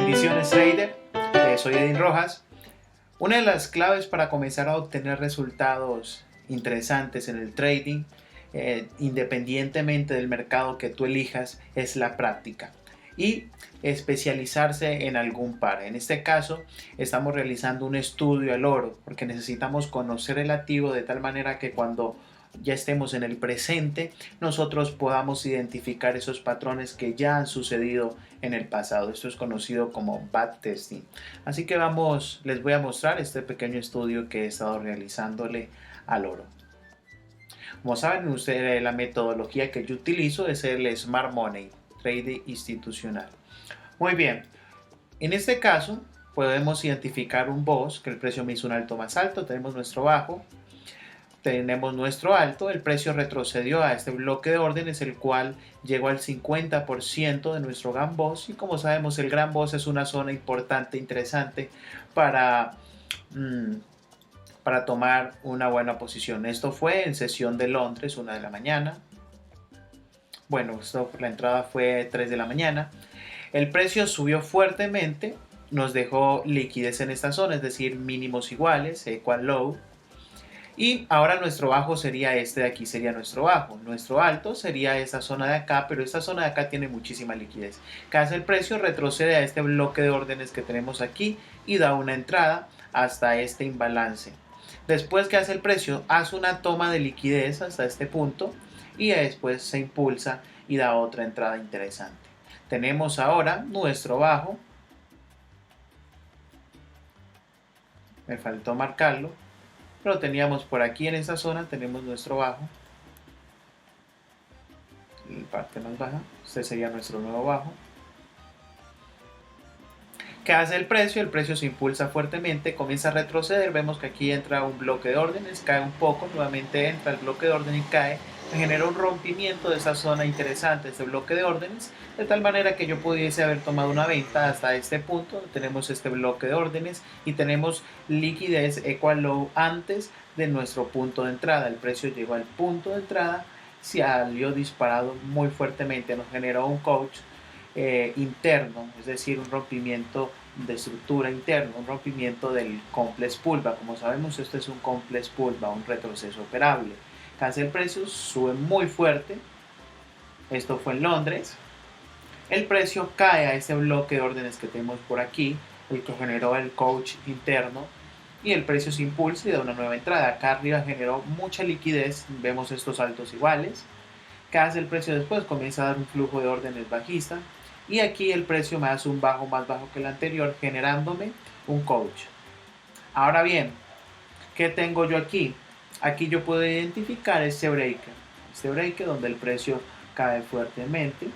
Bendiciones trader, soy Edwin Rojas. Una de las claves para comenzar a obtener resultados interesantes en el trading, independientemente del mercado que tú elijas, es la práctica y especializarse en algún par. En este caso estamos realizando un estudio al oro porque necesitamos conocer el activo de tal manera que cuando ya estemos en el presente, nosotros podamos identificar esos patrones que ya han sucedido en el pasado. Esto es conocido como backtesting. Así que les voy a mostrar este pequeño estudio que he estado realizándole al oro. Como saben ustedes, la metodología que yo utilizo es el Smart Money, trading institucional. Muy bien, en este caso podemos identificar un BOS, que el precio me hizo un alto más alto, tenemos nuestro bajo, tenemos nuestro alto, el precio retrocedió a este bloque de órdenes, el cual llegó al 50% de nuestro gran BOS, y como sabemos el gran BOS es una zona importante, interesante para tomar una buena posición. Esto fue en sesión de Londres, 1 de la mañana. Bueno, la entrada fue 3 de la mañana. El precio subió fuertemente, nos dejó liquidez en esta zona, es decir, mínimos iguales, equal low. Y ahora nuestro bajo sería este de aquí, sería nuestro bajo. Nuestro alto sería esta zona de acá, pero esta zona de acá tiene muchísima liquidez. ¿Qué hace el precio? Retrocede a este bloque de órdenes que tenemos aquí y da una entrada hasta este imbalance. Después, ¿qué hace el precio? Hace una toma de liquidez hasta este punto y después se impulsa y da otra entrada interesante. Tenemos ahora nuestro bajo. Me faltó marcarlo, pero teníamos por aquí en esta zona, tenemos nuestro bajo, la parte más baja, este sería nuestro nuevo bajo. ¿Qué hace el precio? El precio se impulsa fuertemente, comienza a retroceder, vemos que aquí entra un bloque de órdenes, cae un poco, nuevamente entra el bloque de órdenes y cae, me genera un rompimiento de esa zona interesante, este bloque de órdenes, de tal manera que yo pudiese haber tomado una venta hasta este punto. Tenemos este bloque de órdenes y tenemos liquidez equal low antes de nuestro punto de entrada. El precio llegó al punto de entrada, salió disparado muy fuertemente, nos generó un coach interno, es decir, un rompimiento de estructura interno, un rompimiento del complex pullback. Como sabemos, esto es un complex pullback, un retroceso operable. Casi el precio sube muy fuerte, esto fue en Londres, el precio cae a este bloque de órdenes que tenemos por aquí, el que generó el coach interno, y el precio se impulsa y da una nueva entrada. Acá arriba generó mucha liquidez, vemos estos altos iguales. ¿Qué hace el precio después? Comienza a dar un flujo de órdenes bajista y aquí el precio me hace un bajo más bajo que el anterior, generándome un coach. Ahora bien, ¿qué tengo yo aquí? Aquí yo puedo identificar este breaker donde el precio cae fuertemente.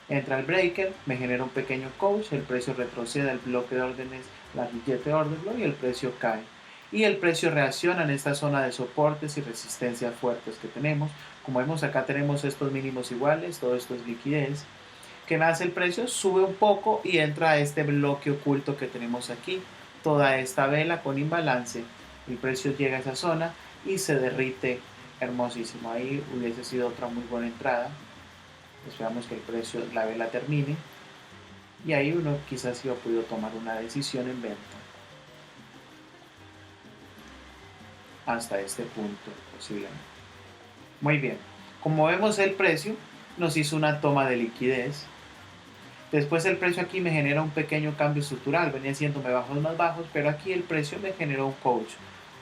Entra el breaker, me genera un pequeño coach, el precio retrocede al bloque de órdenes, la siguiente orden y el precio cae. Y el precio reacciona en esta zona de soportes y resistencias fuertes que tenemos. Como vemos acá tenemos estos mínimos iguales, todo esto es liquidez. ¿Qué me hace el precio? Sube un poco y entra a este bloque oculto que tenemos aquí. Toda esta vela con imbalance, el precio llega a esa zona y se derrite hermosísimo. Ahí hubiese sido otra muy buena entrada. Esperamos que el precio, la vela termine y ahí uno quizás iba podido tomar una decisión en venta hasta este punto posiblemente. Muy bien, como vemos el precio nos hizo una toma de liquidez. Después el precio aquí me genera un pequeño cambio estructural, venía haciéndome bajos más bajos, pero aquí el precio me generó un coach,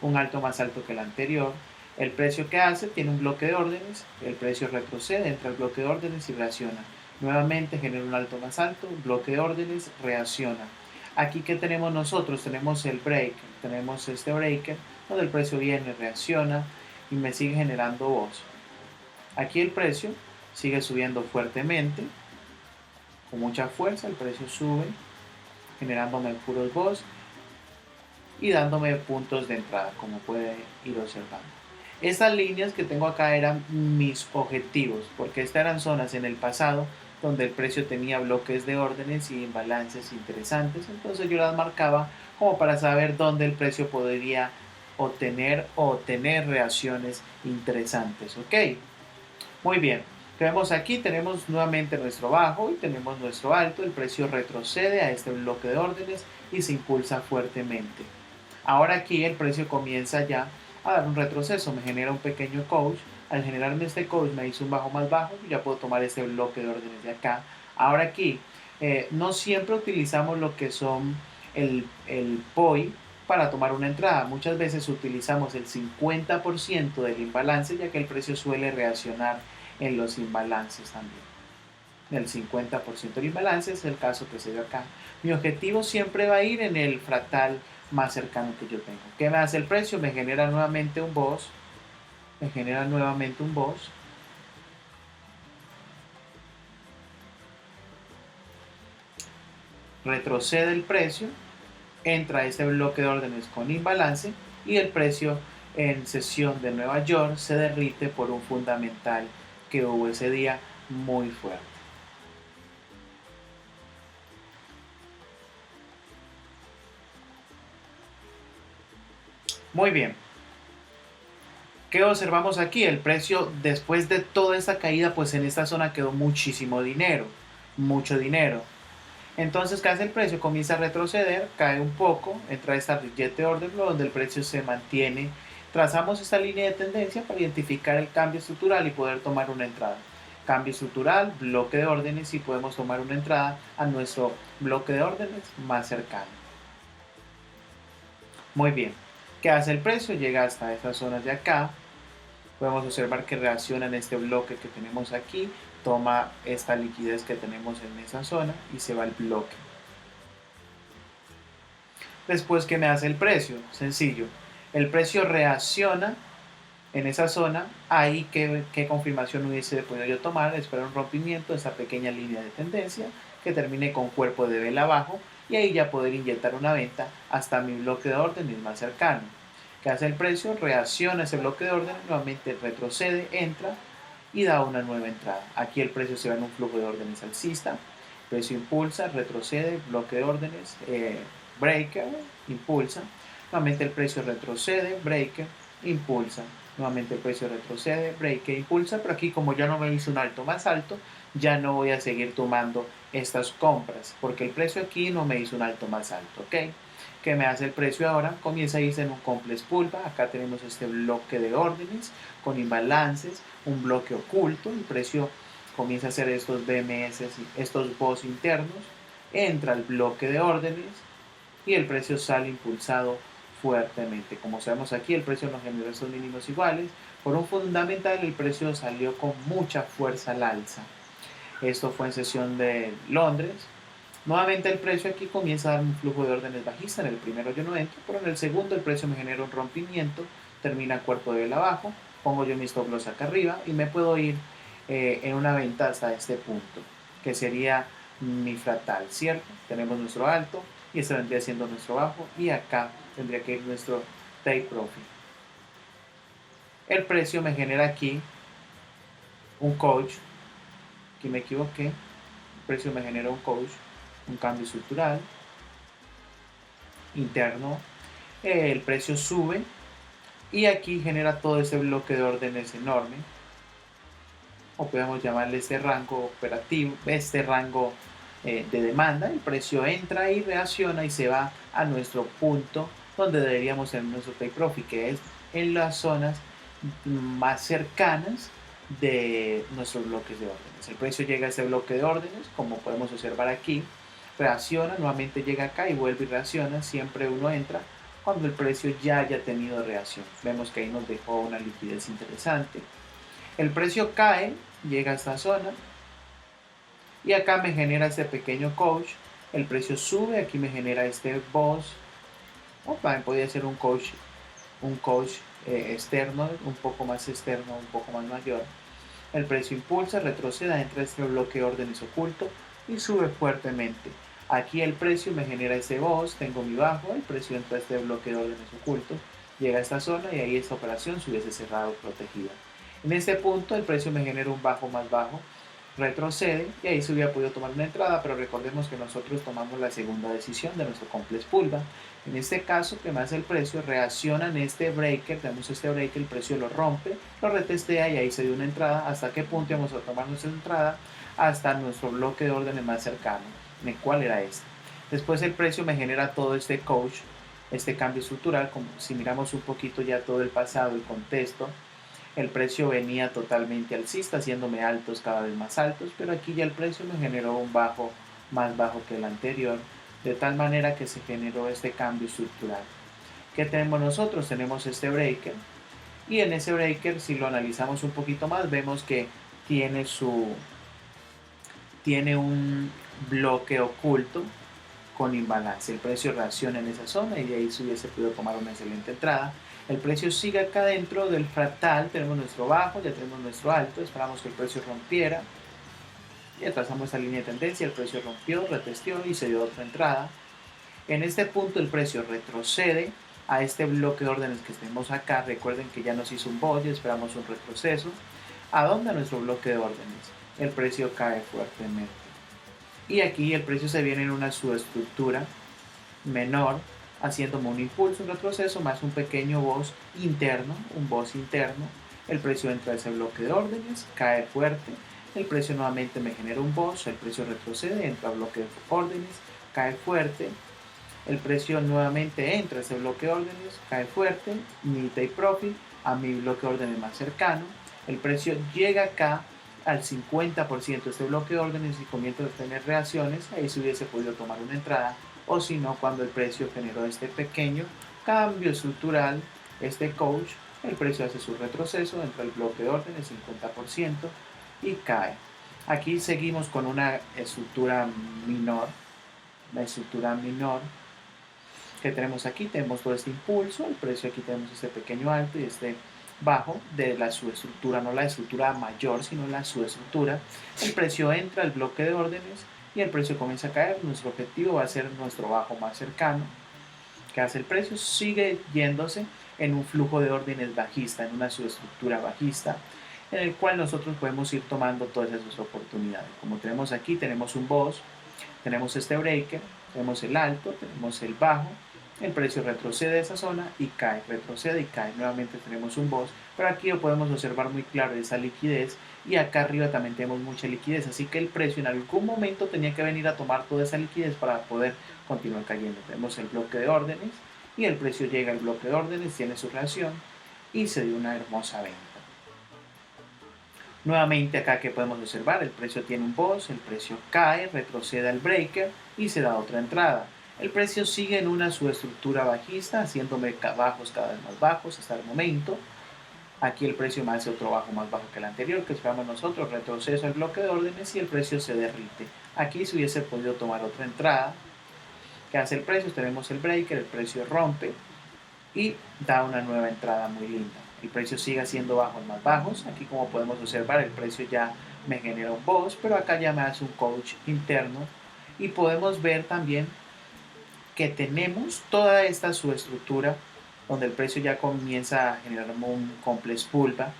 un alto más alto que el anterior. El precio que hace tiene un bloque de órdenes, el precio retrocede, entra al bloque de órdenes y reacciona. Nuevamente genera un alto más alto, un bloque de órdenes, reacciona. Aquí que tenemos nosotros, tenemos el break, tenemos este breaker, donde el precio viene, reacciona y me sigue generando voz. Aquí el precio sigue subiendo fuertemente, con mucha fuerza, el precio sube, generándome puros voz y dándome puntos de entrada, como puede ir observando. Estas líneas que tengo acá eran mis objetivos, porque estas eran zonas en el pasado donde el precio tenía bloques de órdenes y imbalances interesantes, entonces yo las marcaba como para saber dónde el precio podría obtener reacciones interesantes. Ok, muy bien. Que vemos aquí, tenemos nuevamente nuestro bajo y tenemos nuestro alto, el precio retrocede a este bloque de órdenes y se impulsa fuertemente. Ahora aquí el precio comienza ya a dar un retroceso, me genera un pequeño coach, al generarme este coach me hizo un bajo más bajo y ya puedo tomar este bloque de órdenes de acá. Ahora aquí, no siempre utilizamos lo que son el POI para tomar una entrada, muchas veces utilizamos el 50% del imbalance ya que el precio suele reaccionar en los imbalances también. El 50% del imbalance es el caso que se dio acá. Mi objetivo siempre va a ir en el fractal más cercano que yo tengo. ¿Qué me hace el precio? Me genera nuevamente un boss. Me genera nuevamente un boss. Retrocede el precio. Entra a este bloque de órdenes con imbalance. Y el precio en sesión de Nueva York se derrite por un fundamental que hubo ese día muy fuerte. Muy bien. ¿Qué observamos aquí? El precio después de toda esta caída, pues en esta zona quedó muchísimo dinero, mucho dinero. Entonces, ¿qué hace el precio? Comienza a retroceder, cae un poco, entra esta reject order donde el precio se mantiene. Trazamos esta línea de tendencia para identificar el cambio estructural y poder tomar una entrada. Cambio estructural, bloque de órdenes y podemos tomar una entrada a nuestro bloque de órdenes más cercano. Muy bien. ¿Qué hace el precio? Llega hasta estas zonas de acá. Podemos observar que reacciona en este bloque que tenemos aquí, toma esta liquidez que tenemos en esa zona y se va al bloque. Después, ¿qué me hace el precio? Sencillo. El precio reacciona en esa zona. Ahí, ¿qué confirmación hubiese podido yo tomar? Esperar un rompimiento de esta pequeña línea de tendencia que termine con cuerpo de vela abajo y ahí ya poder inyectar una venta hasta mi bloque de órdenes más cercano. ¿Qué hace el precio? Reacciona ese bloque de órdenes, nuevamente retrocede, entra y da una nueva entrada. Aquí el precio se va en un flujo de órdenes alcista, precio impulsa, retrocede, bloque de órdenes, breaker, impulsa, nuevamente el precio retrocede, breaker, impulsa, nuevamente el precio retrocede, breaker, impulsa, pero aquí como ya no me hizo un alto más alto, ya no voy a seguir tomando estas compras, porque el precio aquí no me hizo un alto más alto, ¿ok? ¿Qué me hace el precio ahora? Comienza a irse en un complex pullback. Acá tenemos este bloque de órdenes con imbalances, un bloque oculto. El precio comienza a hacer estos BMS, estos BOS internos. Entra el bloque de órdenes y el precio sale impulsado fuertemente. Como sabemos aquí, el precio nos generó estos mínimos iguales. Por un fundamental, el precio salió con mucha fuerza al alza. Esto fue en sesión de Londres. Nuevamente el precio aquí comienza a dar un flujo de órdenes bajista. En el primero yo no entro, pero en el segundo el precio me genera un rompimiento, termina cuerpo de vela abajo, pongo yo mis stop loss acá arriba y me puedo ir en una venta hasta este punto, que sería mi fractal, ¿cierto? Tenemos nuestro alto y este vendría siendo nuestro bajo y acá tendría que ir nuestro take profit. El precio me genera aquí un coach, aquí me equivoqué, el precio me genera un coach, un cambio estructural interno, el precio sube y aquí genera todo ese bloque de órdenes enorme, o podemos llamarle este rango operativo, este rango de demanda. El precio entra y reacciona y se va a nuestro punto donde deberíamos tener nuestro take profit, que es en las zonas más cercanas de nuestros bloques de órdenes. El precio llega a ese bloque de órdenes, como podemos observar aquí, reacciona, nuevamente llega acá y vuelve y reacciona. Siempre uno entra cuando el precio ya haya tenido reacción. Vemos que ahí nos dejó una liquidez interesante. El precio cae, llega a esta zona y acá me genera este pequeño coach. El precio sube, aquí me genera este boss. O también podría ser un coach externo, un poco más externo, un poco más mayor. El precio impulsa, retrocede, entra este bloque de órdenes oculto y sube fuertemente. Aquí el precio me genera ese boss, tengo mi bajo, el precio entra a este bloque de órdenes ocultos, llega a esta zona y ahí esta operación se hubiese cerrado protegida. En este punto el precio me genera un bajo más bajo retrocede y ahí se hubiera podido tomar una entrada, pero recordemos que nosotros tomamos la segunda decisión de nuestro complex pullback. En este caso, que más el precio reacciona en este breaker, tenemos este breaker, el precio lo rompe, lo retestea y ahí se dio una entrada. ¿Hasta qué punto vamos a tomar nuestra entrada? Hasta nuestro bloque de órdenes más cercano, en el cual era este. Después el precio me genera todo este coach, este cambio estructural, como si miramos un poquito ya todo el pasado, el contexto. El precio venía totalmente alcista, haciéndome altos cada vez más altos, pero aquí ya el precio me generó un bajo más bajo que el anterior, de tal manera que se generó este cambio estructural. ¿Qué tenemos nosotros? Tenemos este breaker, y en ese breaker, si lo analizamos un poquito más, vemos que tiene un bloque oculto con imbalance. El precio reacciona en esa zona y de ahí se hubiese podido tomar una excelente entrada. El precio sigue acá dentro del fractal, tenemos nuestro bajo, ya tenemos nuestro alto, esperamos que el precio rompiera. Ya trazamos esta línea de tendencia, el precio rompió, retesteó y se dio otra entrada. En este punto el precio retrocede a este bloque de órdenes que tenemos acá. Recuerden que ya nos hizo un body, esperamos un retroceso. ¿A dónde? A nuestro bloque de órdenes. El precio cae fuertemente. Y aquí el precio se viene en una subestructura menor, haciéndome un impulso, un retroceso, más un pequeño boss interno, un boss interno. El precio entra a ese bloque de órdenes, cae fuerte. El precio nuevamente me genera un boss, el precio retrocede, entra a bloque de órdenes, cae fuerte. El precio nuevamente entra a ese bloque de órdenes, cae fuerte, mi take profit a mi bloque de órdenes más cercano. El precio llega acá al 50% de este bloque de órdenes y comienza a tener reacciones, ahí se hubiese podido tomar una entrada, o si no, cuando el precio generó este pequeño cambio estructural, este coach, el precio hace su retroceso, entra al bloque de órdenes 50% y cae. Aquí seguimos con una estructura menor, la estructura menor que tenemos aquí, tenemos todo este impulso, el precio aquí tenemos este pequeño alto y este bajo de la subestructura, no la estructura mayor, sino la subestructura. El precio entra al bloque de órdenes y el precio comienza a caer. Nuestro objetivo va a ser nuestro bajo más cercano. ¿Qué hace el precio? Sigue yéndose en un flujo de órdenes bajista, en una subestructura bajista, en el cual nosotros podemos ir tomando todas esas oportunidades. Como tenemos aquí, tenemos un boss, tenemos este breaker, tenemos el alto, tenemos el bajo, el precio retrocede a esa zona y cae, retrocede y cae. Nuevamente tenemos un boss, pero aquí lo podemos observar muy claro esa liquidez y acá arriba también tenemos mucha liquidez, así que el precio en algún momento tenía que venir a tomar toda esa liquidez para poder continuar cayendo. Tenemos el bloque de órdenes y el precio llega al bloque de órdenes, tiene su reacción y se dio una hermosa venta. Nuevamente acá que podemos observar, el precio tiene un boss, el precio cae, retrocede al breaker y se da otra entrada. El precio sigue en una subestructura bajista, haciéndome bajos cada vez más bajos hasta el momento. Aquí el precio me hace otro bajo más bajo que el anterior, que esperamos nosotros, retroceso al bloque de órdenes y el precio se derrite. Aquí se hubiese podido tomar otra entrada. ¿Qué hace el precio? Tenemos el breaker, el precio rompe y da una nueva entrada muy linda. El precio sigue haciendo bajos más bajos. Aquí como podemos observar el precio ya me genera un boss, pero acá ya me hace un coach interno y podemos ver también que tenemos toda esta subestructura donde el precio ya comienza a generar un complex pullback.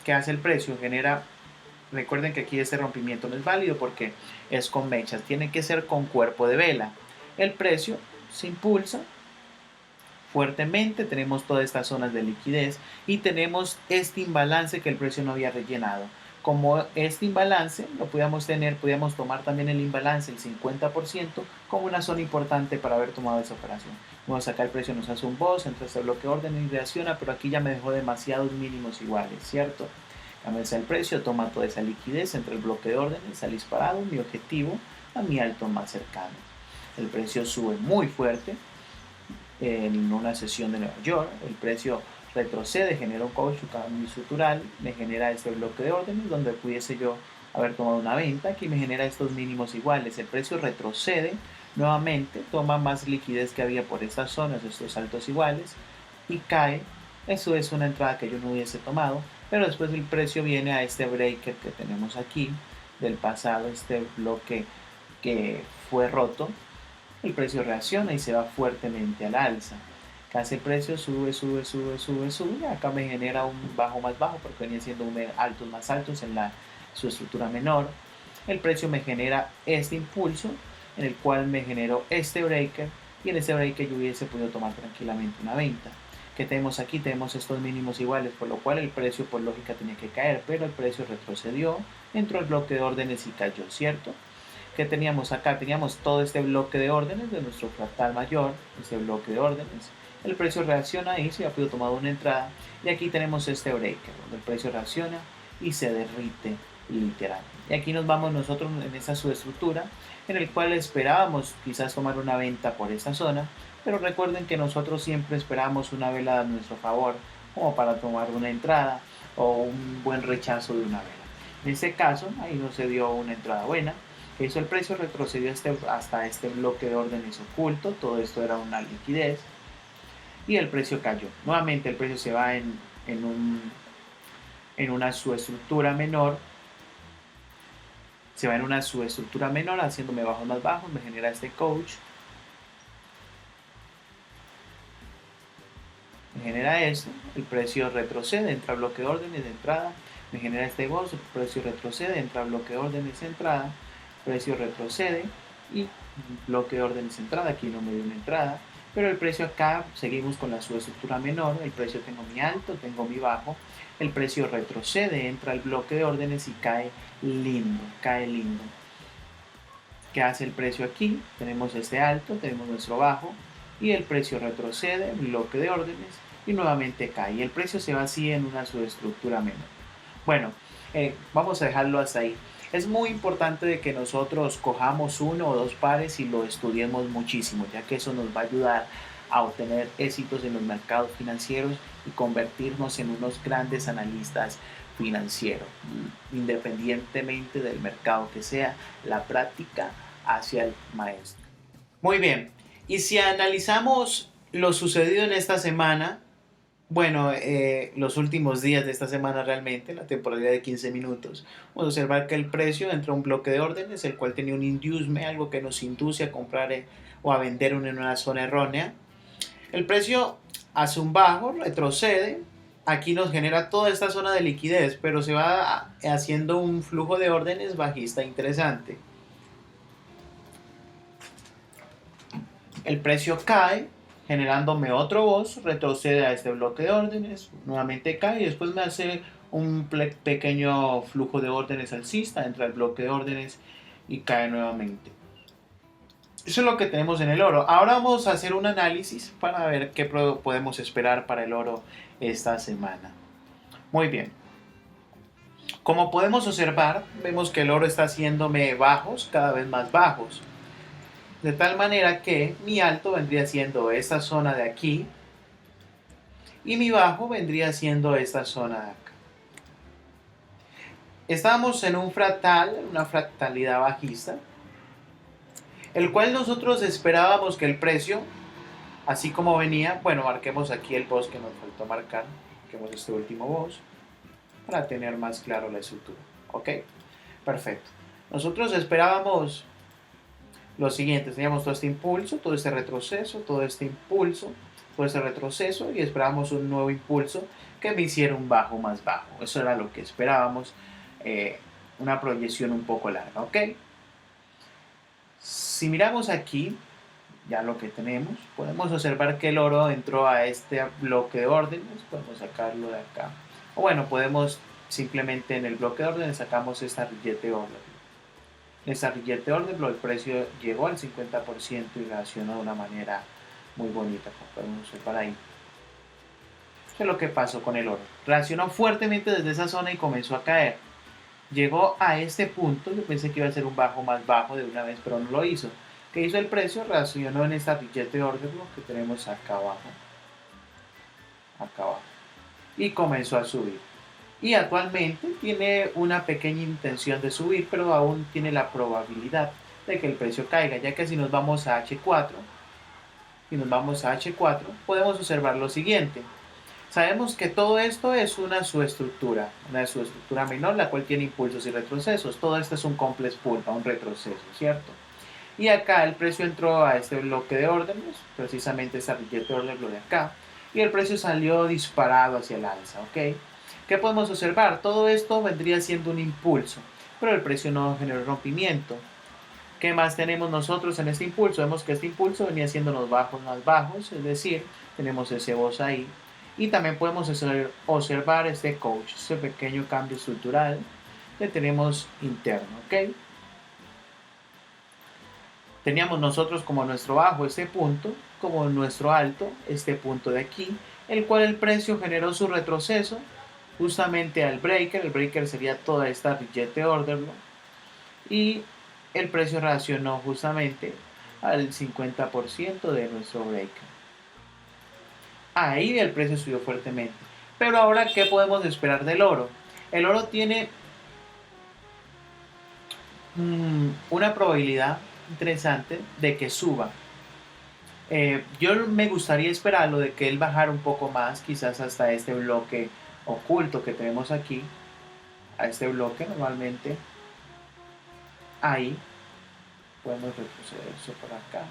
¿Qué hace el precio? Recuerden que aquí este rompimiento no es válido porque es con mechas, tiene que ser con cuerpo de vela. El precio se impulsa fuertemente, tenemos todas estas zonas de liquidez y tenemos este imbalance que el precio no había rellenado. Como este imbalance lo podíamos tomar también el imbalance, el 50%, como una zona importante para haber tomado esa operación. Vamos a sacar el precio, nos hace un boss, entra este bloque de orden y reacciona, pero aquí ya me dejó demasiados mínimos iguales, ¿cierto? Cambiarse el precio, toma toda esa liquidez entre el bloque de orden y sale disparado, mi objetivo a mi alto más cercano. El precio sube muy fuerte en una sesión de Nueva York, el precio retrocede, genera un cambio estructural, me genera este bloque de órdenes donde pudiese yo haber tomado una venta, aquí me genera estos mínimos iguales, el precio retrocede nuevamente, toma más liquidez que había por estas zonas, estos altos iguales y cae. Eso es una entrada que yo no hubiese tomado, pero después el precio viene a este breaker que tenemos aquí del pasado, este bloque que fue roto, el precio reacciona y se va fuertemente al alza. Casi el precio sube, sube, sube, sube, sube. Acá me genera un bajo más bajo porque venía siendo altos más altos en la su estructura menor. El precio me genera este impulso, en el cual me generó este breaker, y en este breaker yo hubiese podido tomar tranquilamente una venta. ¿Qué tenemos aquí? Tenemos estos mínimos iguales, por lo cual el precio por lógica tenía que caer, pero el precio retrocedió, entró el bloque de órdenes y cayó, ¿cierto? ¿Qué teníamos acá? Teníamos todo este bloque de órdenes de nuestro fractal mayor, este bloque de órdenes. El precio reacciona ahí, se ha podido tomar una entrada, y aquí tenemos este breaker, donde el precio reacciona y se derrite literal. Y aquí nos vamos nosotros en esa subestructura, en el cual esperábamos quizás tomar una venta por esta zona, pero recuerden que nosotros siempre esperamos una vela a nuestro favor, como para tomar una entrada o un buen rechazo de una vela. En este caso, ahí no se dio una entrada buena. ¿Qué hizo el precio? Retrocedió hasta este bloque de órdenes oculto. Todo esto era una liquidez. Y el precio cayó. Nuevamente el precio se va en una subestructura menor. Se va en una subestructura menor, haciéndome bajos más bajos. Me genera este coach. Me genera esto. El precio retrocede, entra bloque de órdenes de entrada. Me genera este bolso. El precio retrocede, entra bloque de órdenes de entrada. Precio retrocede y bloque de órdenes de entrada. Aquí no me dio una entrada, pero el precio acá seguimos con la subestructura menor. El precio tengo mi alto, tengo mi bajo. El precio retrocede, entra el bloque de órdenes y cae lindo, cae lindo. ¿Qué hace el precio aquí? Tenemos este alto, tenemos nuestro bajo y el precio retrocede, bloque de órdenes y nuevamente cae. Y el precio se va así en una subestructura menor. Bueno, vamos a dejarlo hasta ahí. Es muy importante de que nosotros cojamos uno o dos pares y lo estudiemos muchísimo, ya que eso nos va a ayudar a obtener éxitos en los mercados financieros y convertirnos en unos grandes analistas financieros, independientemente del mercado que sea, la práctica hacia el maestro. Muy bien, y si analizamos lo sucedido en esta semana, bueno, los últimos días de esta semana realmente, la temporalidad de 15 minutos, vamos a observar que el precio entra a un bloque de órdenes, el cual tenía un inducement, algo que nos induce a comprar o a vender en una zona errónea. El precio hace un bajo, retrocede, aquí nos genera toda esta zona de liquidez, pero se va haciendo un flujo de órdenes bajista interesante. El precio cae, generándome otro voz, retrocede a este bloque de órdenes, nuevamente cae y después me hace un pequeño flujo de órdenes alcista, entra el bloque de órdenes y cae nuevamente. Eso es lo que tenemos en el oro. Ahora vamos a hacer un análisis para ver qué podemos esperar para el oro esta semana. Muy bien. Como podemos observar, vemos que el oro está haciéndome bajos, cada vez más bajos. De tal manera que mi alto vendría siendo esta zona de aquí y mi bajo vendría siendo esta zona de acá. Estamos en un fractal, una fractalidad bajista, el cual nosotros esperábamos que el precio, así como venía, bueno, marquemos aquí el boss que nos faltó marcar, marquemos este último boss para tener más claro la estructura. Ok, perfecto. Nosotros esperábamos lo siguiente, teníamos todo este impulso, todo este retroceso, todo este impulso, todo este retroceso y esperábamos un nuevo impulso que me hiciera un bajo más bajo. Eso era lo que esperábamos, una proyección un poco larga, ¿ok? Si miramos aquí, ya lo que tenemos, podemos observar que el oro entró a este bloque de órdenes, podemos sacarlo de acá. O bueno, podemos simplemente en el bloque de órdenes sacamos esta rillete de orden. Esta rillete de orden, el precio llegó al 50% y reaccionó de una manera muy bonita, como podemos observar ahí. Eso es lo que pasó con el oro. Reaccionó fuertemente desde esa zona y comenzó a caer. Llegó a este punto, yo pensé que iba a ser un bajo más bajo de una vez, pero no lo hizo. ¿Qué hizo el precio? Reaccionó en esta rillete de orden que tenemos acá abajo. Acá abajo. Y comenzó a subir. Y actualmente tiene una pequeña intención de subir, pero aún tiene la probabilidad de que el precio caiga, ya que si nos vamos a H4, podemos observar lo siguiente. Sabemos que todo esto es una subestructura menor, la cual tiene impulsos y retrocesos. Todo esto es un complex pullback, un retroceso, ¿cierto? Y acá el precio entró a este bloque de órdenes, precisamente esta rillete de orden, lo de acá, y el precio salió disparado hacia el alza, ¿ok? ¿Qué podemos observar? Todo esto vendría siendo un impulso, pero el precio no generó rompimiento. ¿Qué más tenemos nosotros en este impulso? Vemos que este impulso venía siendo los bajos más bajos, es decir, tenemos ese voz ahí. Y también podemos observar este coach, ese pequeño cambio estructural que tenemos interno, ¿ok? Teníamos nosotros como nuestro bajo este punto, como nuestro alto este punto de aquí, el cual el precio generó su retroceso justamente al breaker. El breaker sería toda esta reject order, ¿no? Y el precio reaccionó justamente al 50% de nuestro breaker. Ahí el precio subió fuertemente. Pero ahora, ¿qué podemos esperar del oro? El oro tiene una probabilidad interesante de que suba. Yo me gustaría esperarlo de que él bajara un poco más, quizás hasta este bloque oculto que tenemos aquí, a este bloque normalmente. Ahí podemos retroceder eso por acá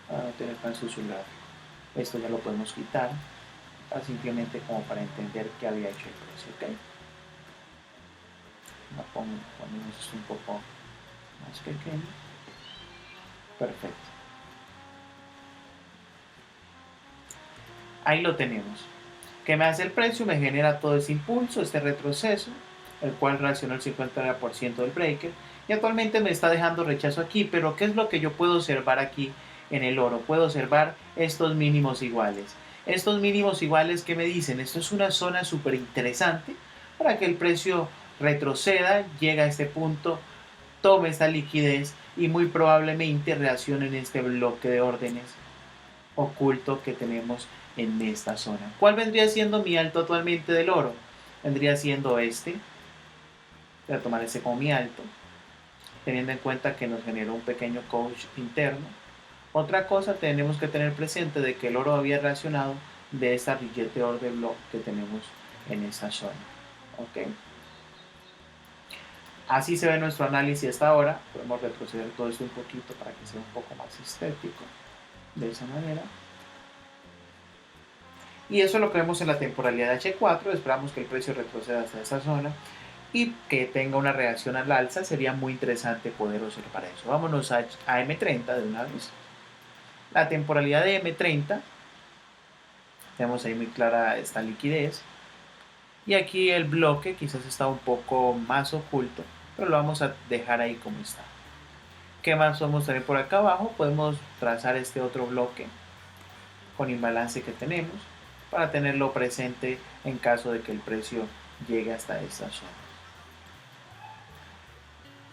para no tener tan sucio el gráfico. Esto ya lo podemos quitar, simplemente como para entender qué había hecho el precio, ¿ok? Ponemos esto un poco más pequeño. Perfecto. Ahí lo tenemos. ¿Qué me hace el precio? Me genera todo ese impulso, este retroceso, el cual reaccionó el 50% del breaker. Y actualmente me está dejando rechazo aquí, pero ¿qué es lo que yo puedo observar aquí en el oro? Puedo observar estos mínimos iguales. Estos mínimos iguales, ¿qué me dicen? Esto es una zona súper interesante para que el precio retroceda, llegue a este punto, tome esta liquidez y muy probablemente reaccione en este bloque de órdenes oculto que tenemos en esta zona. ¿Cuál vendría siendo mi alto actualmente del oro? Vendría siendo este. Voy a tomar este como mi alto, teniendo en cuenta que nos generó un pequeño coach interno. Otra cosa tenemos que tener presente de que el oro había reaccionado de esta reject order block que tenemos en esta zona. ¿Ok? Así se ve nuestro análisis hasta ahora. Podemos retroceder todo esto un poquito para que sea un poco más estético. De esa manera. Y eso lo que vemos en la temporalidad H4. Esperamos que el precio retroceda hasta esa zona y que tenga una reacción al alza. Sería muy interesante poder observar eso. Vámonos a M30 de una vez. La temporalidad de M30. Tenemos ahí muy clara esta liquidez. Y aquí el bloque quizás está un poco más oculto, pero lo vamos a dejar ahí como está. ¿Qué más podemos tener por acá abajo? Podemos trazar este otro bloque con imbalance que tenemos para tenerlo presente en caso de que el precio llegue hasta esta zona.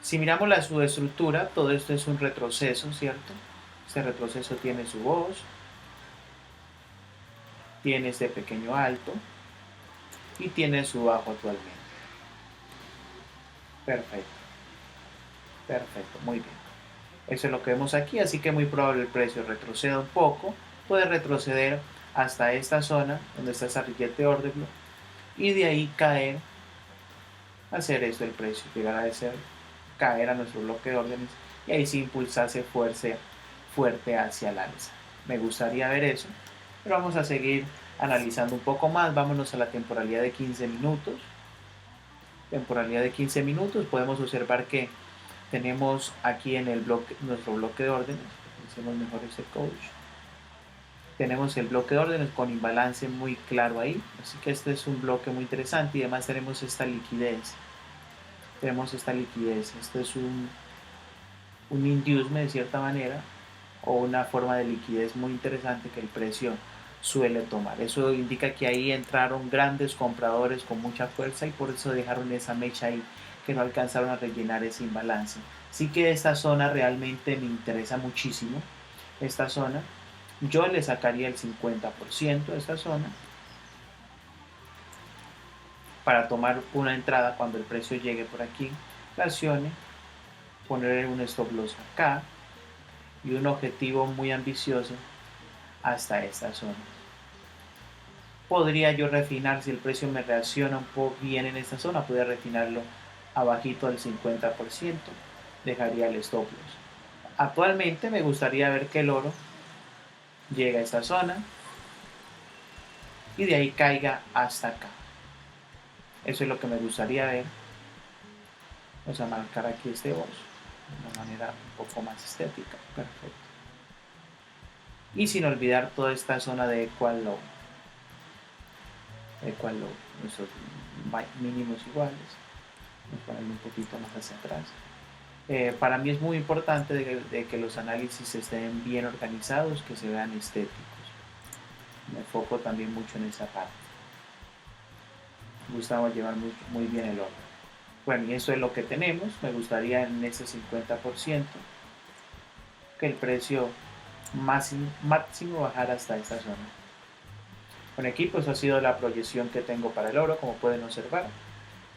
Si miramos la subestructura, todo esto es un retroceso, ¿cierto? Este retroceso tiene su voz, tiene este pequeño alto y tiene su bajo actualmente. Perfecto, perfecto, muy bien. Eso es lo que vemos aquí, así que muy probable el precio retroceda un poco, puede retroceder hasta esta zona donde está esa reject order block y de ahí caer, hacer esto el precio, llegar a ese, caer a nuestro bloque de órdenes y ahí sí impulsarse fuerte hacia el alza. Me gustaría ver eso, pero vamos a seguir analizando un poco más. Vámonos a la temporalidad de 15 minutos. Temporalidad de 15 minutos, podemos observar que tenemos aquí en el bloque, nuestro bloque de órdenes. Hacemos mejor este coach. Tenemos el bloque de órdenes con imbalance muy claro ahí, así que este es un bloque muy interesante y además tenemos esta liquidez. Este es un inducement de cierta manera o una forma de liquidez muy interesante que el precio suele tomar. Eso indica que ahí entraron grandes compradores con mucha fuerza y por eso dejaron esa mecha ahí, que no alcanzaron a rellenar ese imbalance. Así que esta zona realmente me interesa muchísimo. Esta zona, yo le sacaría el 50% de esta zona para tomar una entrada cuando el precio llegue por aquí, reaccione, poner un stop loss acá y un objetivo muy ambicioso hasta esta zona. Podría yo refinar, si el precio me reacciona un poco bien en esta zona, podría refinarlo abajito al 50%, dejaría el stop loss. Actualmente me gustaría ver que el oro llegue a esta zona y de ahí caiga hasta acá. Eso es lo que me gustaría ver. Vamos a marcar aquí este oro de una manera un poco más estética. Perfecto. Y sin olvidar toda esta zona de equal low. Nuestros mínimos iguales. Vamos a ponerlo un poquito más hacia atrás. Para mí es muy importante de que los análisis estén bien organizados, que se vean estéticos. Me enfoco también mucho en esa parte. Me gustaba llevar muy bien el orden. Bueno, y eso es lo que tenemos. Me gustaría en ese 50% que el precio máximo bajara hasta esta zona. Bueno, aquí pues ha sido la proyección que tengo para el oro, como pueden observar.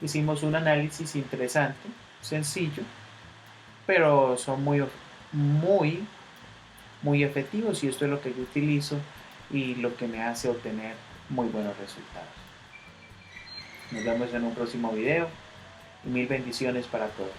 Hicimos un análisis interesante, sencillo, pero son muy, muy efectivos y esto es lo que yo utilizo y lo que me hace obtener muy buenos resultados. Nos vemos en un próximo video y mil bendiciones para todos.